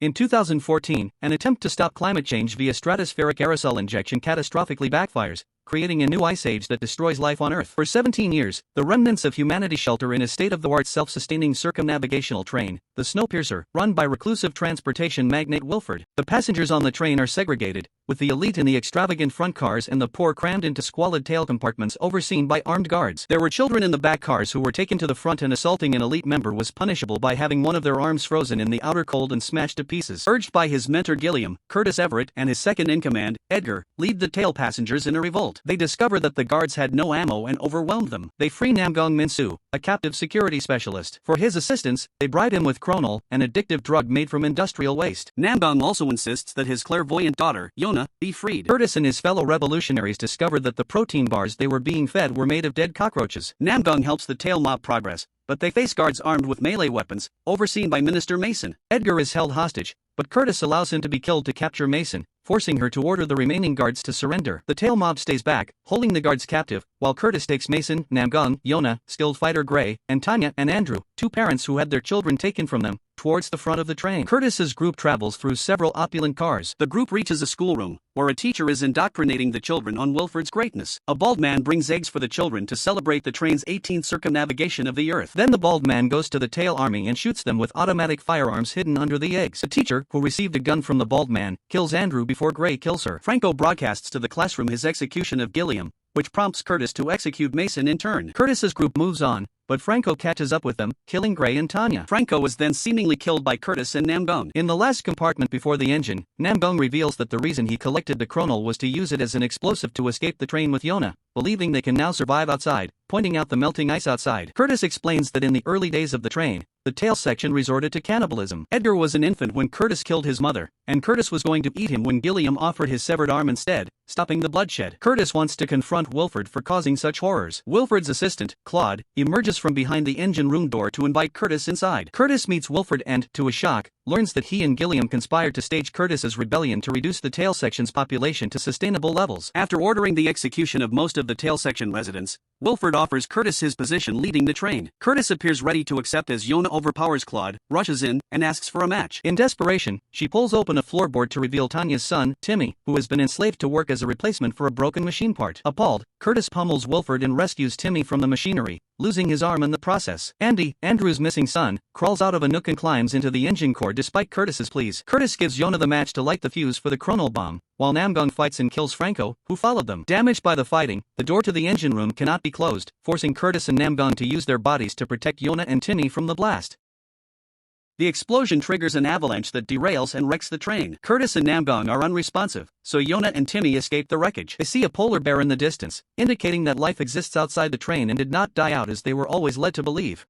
In 2014, an attempt to stop climate change via stratospheric aerosol injection catastrophically backfires, creating a new ice age that destroys life on Earth. For 17 years, the remnants of humanity shelter in a state-of-the-art self-sustaining circumnavigational train, the Snowpiercer, run by reclusive transportation magnate Wilford. The passengers on the train are segregated, with the elite in the extravagant front cars and the poor crammed into squalid tail compartments overseen by armed guards. There were children in the back cars who were taken to the front, and assaulting an elite member was punishable by having one of their arms frozen in the outer cold and smashed to pieces. Urged by his mentor Gilliam, Curtis Everett, and his second-in-command, Edgar, lead the tail passengers in a revolt. They discover that the guards had no ammo and overwhelmed them. They free Namgong Minsu, a captive security specialist. For his assistance, they bribe him with Chronol, an addictive drug made from industrial waste. Namgong also insists that his clairvoyant daughter, Yona, be freed. Curtis and his fellow revolutionaries discovered that the protein bars they were being fed were made of dead cockroaches. Namgong helps the tail mob progress, but they face guards armed with melee weapons, overseen by Minister Mason. Edgar is held hostage, but Curtis allows him to be killed to capture Mason, forcing her to order the remaining guards to surrender. The tail mob stays back, holding the guards captive, while Curtis takes Mason, Namgong, Yona, skilled fighter Gray, and Tanya and Andrew, two parents who had their children taken from them, towards the front of the train. Curtis's group travels through several opulent cars. The group reaches a schoolroom, where a teacher is indoctrinating the children on Wilford's greatness. A bald man brings eggs for the children to celebrate the train's 18th circumnavigation of the Earth. Then the bald man goes to the tail army and shoots them with automatic firearms hidden under the eggs. The teacher, who received a gun from the bald man, kills Andrew before Gray kills her. Franco broadcasts to the classroom his execution of Gilliam, which prompts Curtis to execute Mason in turn. Curtis's group moves on, but Franco catches up with them, killing Gray and Tanya. Franco is then seemingly killed by Curtis and Namgong. In the last compartment before the engine, Namgong reveals that the reason he collected the Chronol was to use it as an explosive to escape the train with Yona, believing they can now survive outside, pointing out the melting ice outside. Curtis explains that in the early days of the train, the tail section resorted to cannibalism. Edgar was an infant when Curtis killed his mother, and Curtis was going to eat him when Gilliam offered his severed arm instead, stopping the bloodshed. Curtis wants to confront Wilford for causing such horrors. Wilford's assistant, Claude, emerges from behind the engine room door to invite Curtis inside. Curtis meets Wilford and, to his shock, learns that he and Gilliam conspired to stage Curtis's rebellion to reduce the tail section's population to sustainable levels. After ordering the execution of most of the tail section residents, Wilford offers Curtis his position leading the train. Curtis appears ready to accept as Yona overpowers Claude, rushes in, and asks for a match. In desperation, she pulls open a floorboard to reveal Tanya's son, Timmy, who has been enslaved to work as a replacement for a broken machine part. Appalled, Curtis pummels Wilford and rescues Timmy from the machinery, losing his arm in the process. Andy, Andrew's missing son, crawls out of a nook and climbs into the engine core despite Curtis's pleas. Curtis gives Yona the match to light the fuse for the Chronol bomb, while Namgong fights and kills Franco, who followed them. Damaged by the fighting, the door to the engine room cannot be closed, forcing Curtis and Namgong to use their bodies to protect Yona and Timmy from the blast. The explosion triggers an avalanche that derails and wrecks the train. Curtis and Namgong are unresponsive, so Yona and Timmy escape the wreckage. They see a polar bear in the distance, indicating that life exists outside the train and did not die out as they were always led to believe.